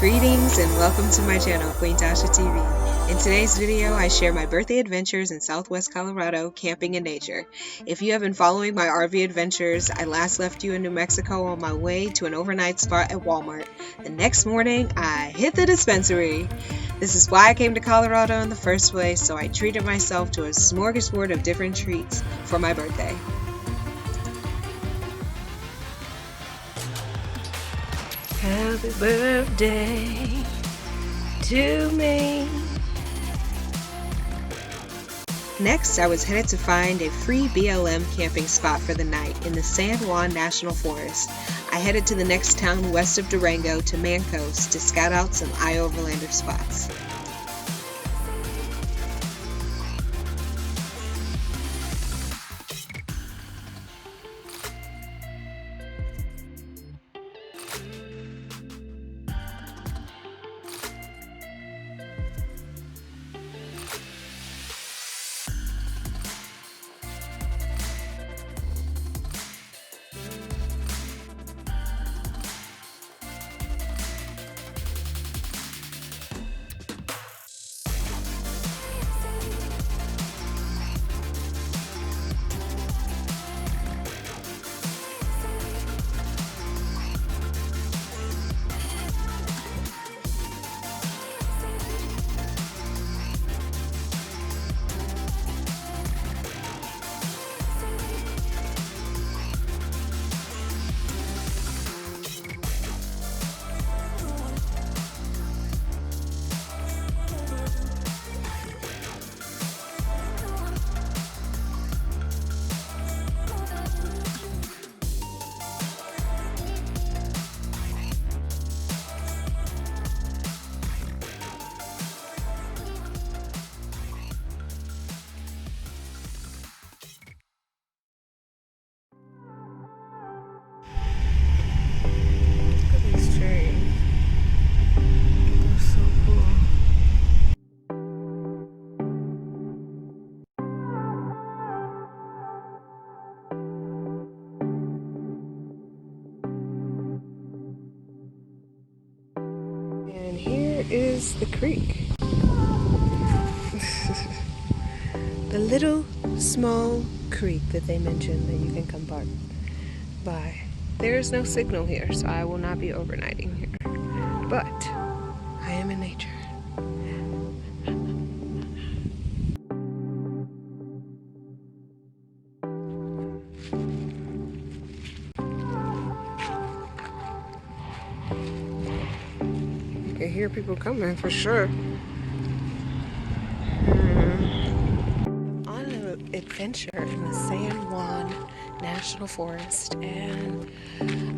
Greetings and welcome to my channel, Queen Tasha TV. In today's video, I share my birthday adventures in Southwest Colorado, camping and nature. If you have been following my RV adventures, I last left you in New Mexico on my way to an overnight spot at Walmart. The next morning, I hit the dispensary. This is why I came to Colorado in the first place, so I treated myself to a smorgasbord of different treats for my birthday. Happy birthday to me. Next, I was headed to find a free BLM camping spot for the night in the San Juan National Forest. I headed to the next town west of Durango to Mancos to scout out some eye overlander spots. And here is the creek. The little small creek that they mentioned that you can come park by. There is no signal here, so I will not be overnighting here. But I am in nature. You can hear people coming for sure. On an adventure in the San Juan National Forest, and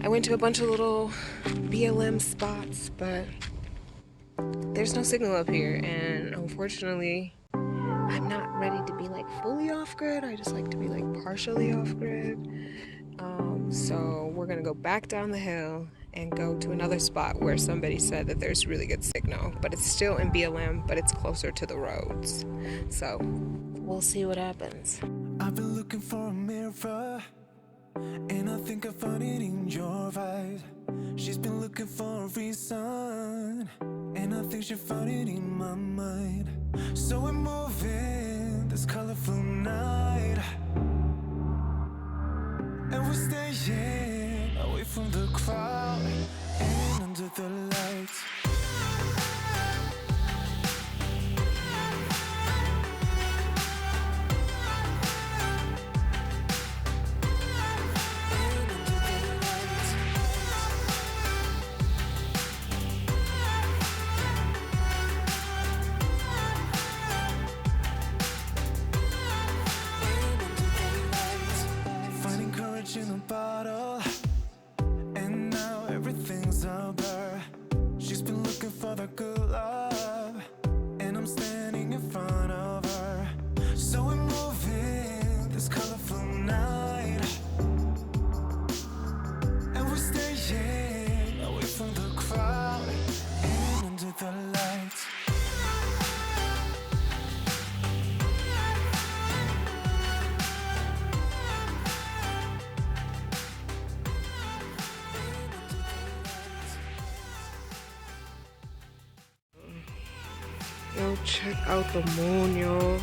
I went to a bunch of little BLM spots, but there's no signal up here, and unfortunately I'm not ready to be like fully off grid. I just like to be like partially off grid. So we're gonna go back down the hill and go to another spot where somebody said that there's really good signal, but it's still in BLM, but it's closer to the roads. So we'll see what happens. I've been looking for a mirror, and I think I found it in your eyes. She's been looking for a reason, and I think she found it in my mind. So we're moving this colorful night, and we're staying away from the crowd and under the lights. In a bottle, and now everything's a blur. She's been Yo, check out the moon, yo.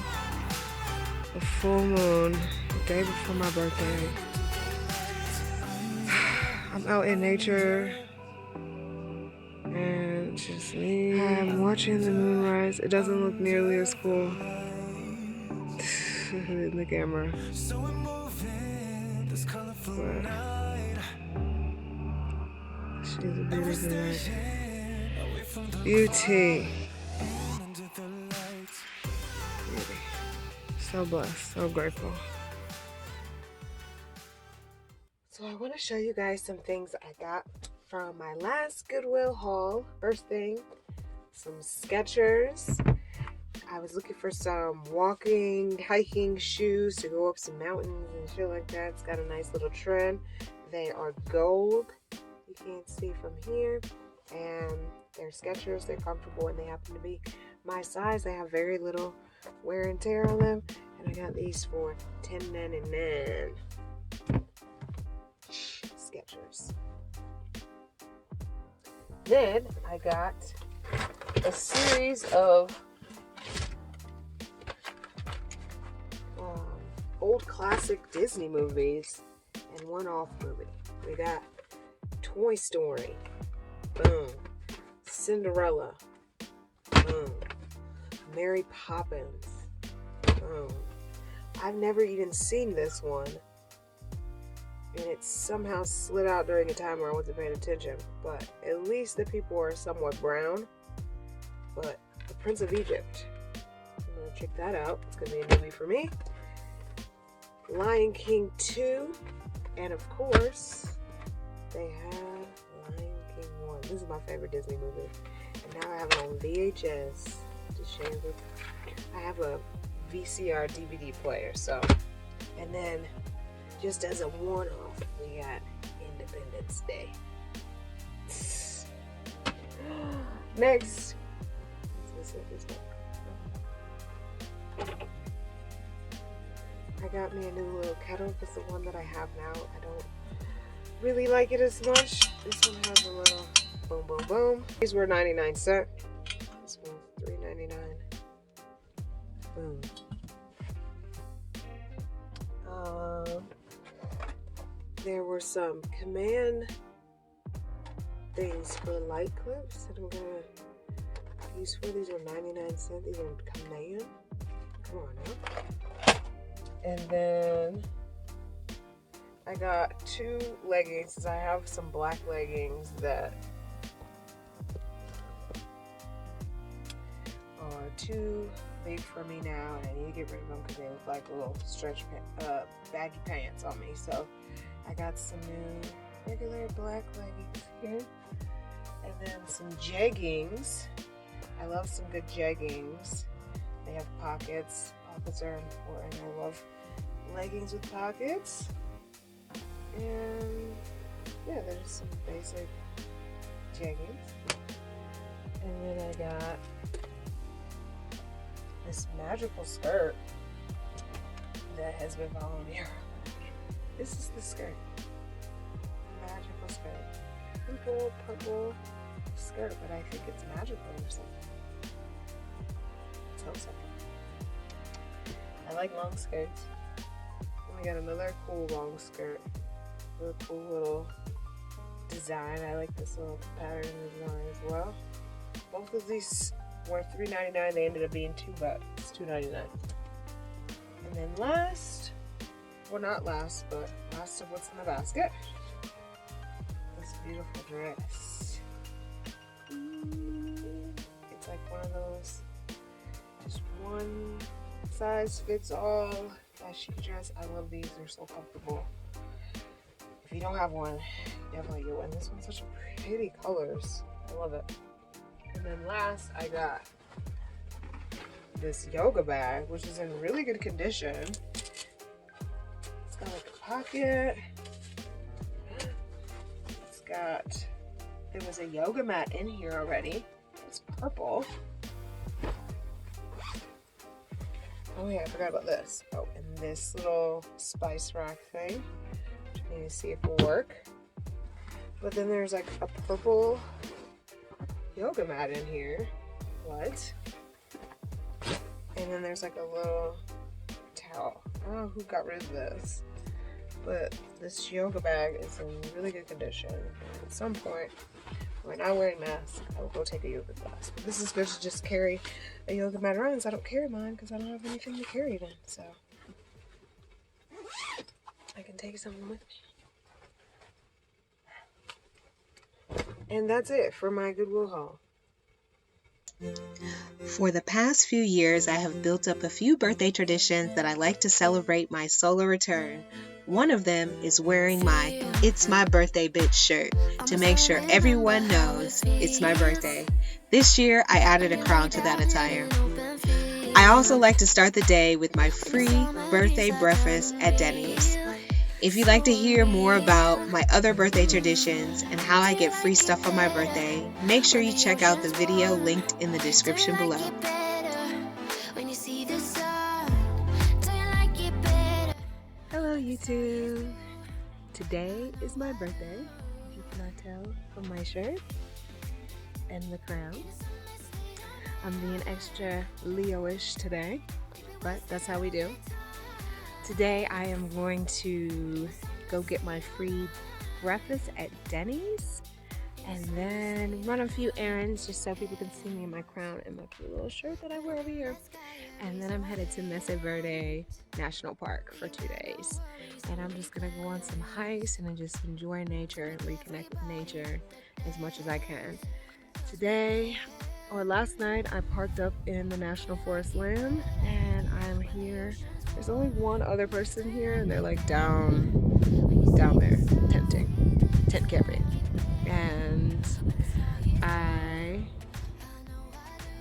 The full moon, the day before my birthday. I'm out in nature, and it's just me. I'm watching the moonrise. It doesn't look nearly as cool in the camera. But she's a beautiful night. Beauty. Beauty. So blessed, so grateful. So I want to show you guys some things I got from my last Goodwill haul. First thing, some Skechers. I was looking for some walking, hiking shoes to go up some mountains and shit like that. It's got a nice little trend. They are gold. You can't see from here. And they're Skechers. They're comfortable and they happen to be my size. They have very little wear and tear on them. And I got these for $10.99. Skechers. Then I got a series of old classic Disney movies and one-off movie. We got Toy Story, boom. Cinderella, boom. Mary Poppins, boom. I've never even seen this one, and it somehow slid out during a time where I wasn't paying attention, but at least the people are somewhat brown. But The Prince of Egypt, I'm gonna check that out. It's gonna be a newbie for me. Lion King 2, and of course they have Lion King 1. This is my favorite Disney movie, and now I have it on VHS to share with. I have a VCR DVD player, so. And then just as a one-off, we got Independence Day. Next, this one. I got me a new little kettle. It's the one that I have now. I don't really like it as much. This one has a little boom, boom, boom. These were 99 cents. This one's $3.99. Boom. There were some command things for light clips that I'm gonna use for. These are 99 cents. These are command. Come on now. And then I got 2 leggings. I have some black leggings that are too big for me now, and I need to get rid of them because they look like little stretch baggy pants on me. So I got some new regular black leggings here, and then some jeggings. I love some good jeggings. They have pockets. Pockets are important. I love leggings with pockets. And yeah, there's some basic jeggings. And then I got this magical skirt that has been following me around. This is the skirt. Magical skirt. Simple purple skirt, but I think it's magical or something. Let's hope so. I like long skirts. And we got another cool long skirt with a cool little design. I like this little pattern design as well. Both of these were $3.99. They ended up being $2. It's $2.99. And then last, well not last, but last of what's in the basket, this beautiful dress. It's like one of those, just one size fits all fashion dress. I love these. They're so comfortable. If you don't have one, definitely get one. This one's such pretty colors. I love it. And then last, I got this yoga bag, which is in really good condition. It's got like a pocket. It's got, there was a yoga mat in here already. It's purple. Oh yeah, I forgot about this. Oh, and this little spice rack thing. I need to see if it will work. But then there's like a purple yoga mat in here. What? And then there's like a little towel. I don't know who got rid of this, but this yoga bag is in really good condition. And at some point, when I'm not wearing masks, I will go take a yoga class. But this is good to just carry a yoga mat around, so I don't carry mine because I don't have anything to carry it in. So I can take something with me. And that's it for my Goodwill haul. For the past few years, I have built up a few birthday traditions that I like to celebrate my solo return. One of them is wearing my It's My Birthday Bitch shirt to make sure everyone knows it's my birthday. This year, I added a crown to that attire. I also like to start the day with my free birthday breakfast at Denny's. If you'd like to hear more about my other birthday traditions and how I get free stuff on my birthday, make sure you check out the video linked in the description below. Hello YouTube! Today is my birthday, if you cannot tell from my shirt and the crown. I'm being extra Leo-ish today, but that's how we do. Today I am going to go get my free breakfast at Denny's and then run a few errands just so people can see me in my crown and my cute little shirt that I wear over here. And then I'm headed to Mesa Verde National Park for 2 days. And I'm just gonna go on some hikes and just enjoy nature and reconnect with nature as much as I can. Last night I parked up in the National Forest land and I'm here. There's only one other person here and they're like down there tent camping. And I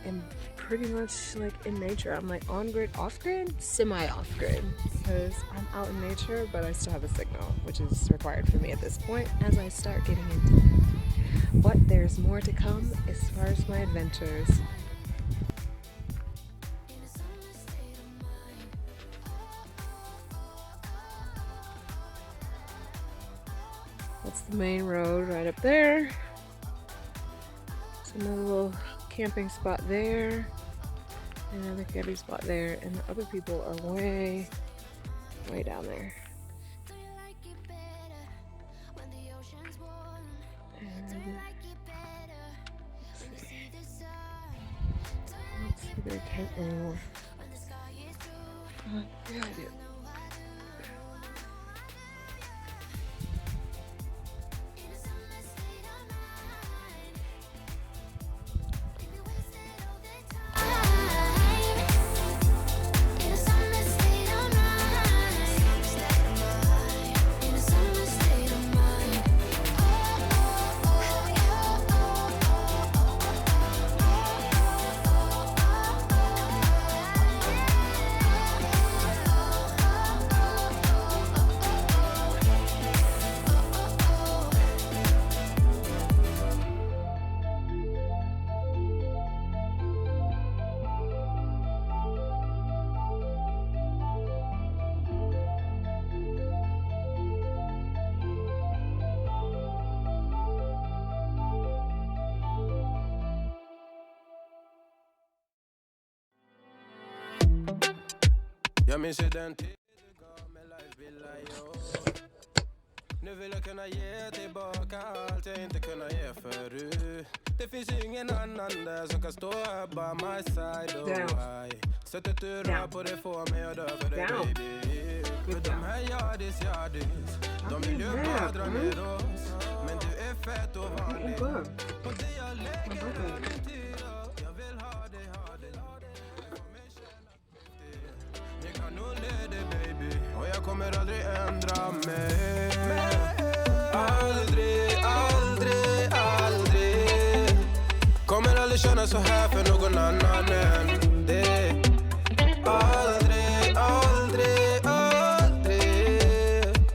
am pretty much like in nature. I'm like on grid, off grid, semi off grid because I'm out in nature, but I still have a signal, which is required for me at this point as I start getting into it. But there's more to come as far as my adventures. That's the main road right up there. There's another little camping spot there. Another camping spot there. And the other people are way down there. I don't see their tent anymore. Yeah, I do. Jag minns ju den tiden du gav mig life villa, yo. Nu vill jag kunna ge tillbaka allt jag inte kunnat ge förut. Det finns ju ingen annan där som kan stå här by my side, oh I. Sättet du rör på det får mig att dö för dig, baby. För de här yardis, de vill ju bara dra ner oss. Men du är fett och vanlig. Och det jag lägger över min tid, jag vill ha dig. Jag kan nog leda baby, och jag kommer aldrig ändra mig. Aldrig kommer aldrig känna så här för någon annan än dig. Aldrig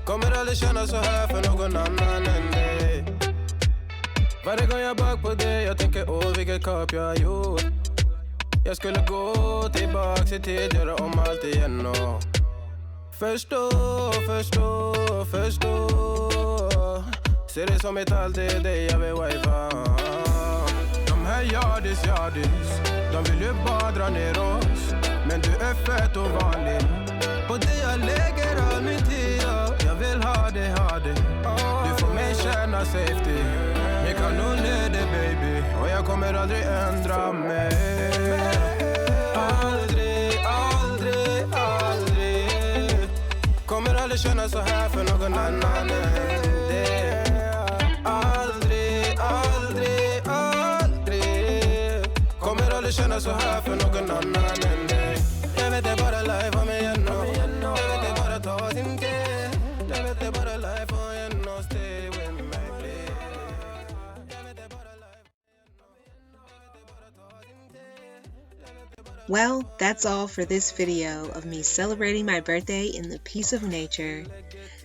kommer aldrig känna så här för någon annan än dig. Varje gång jag bak på dig, jag tänker vilket kap jag har gjort. Jag skulle gå tillbaks i tid, göra om allt igen och förstå. Ser det som ett allt, det är dig jag vill wifa. De är yardis, de vill ju bara dra ner oss. Men du är fett och vanlig, och det jag lägger all min tid på. Jag vill ha det. Du får mig känna safety. Vi kan nog ner det baby, och jag kommer aldrig ändra mig. Aldrig kommer aldrig känna så här för någon annan än det. Aldrig kommer aldrig känna så här för någon annan än det. Jag vet det bara life om igen. Jag vet det bara ta sin tid. Jag vet det bara life om igen och stay with me please. Jag vet det bara life. Well, that's all for this video of me celebrating my birthday in the peace of nature.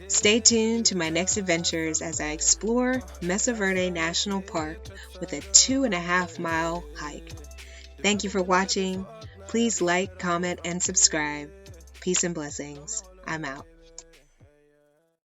Stay tuned to my next adventures as I explore Mesa Verde National Park with a 2.5-mile hike. Thank you for watching. Please like, comment, and subscribe. Peace and blessings. I'm out.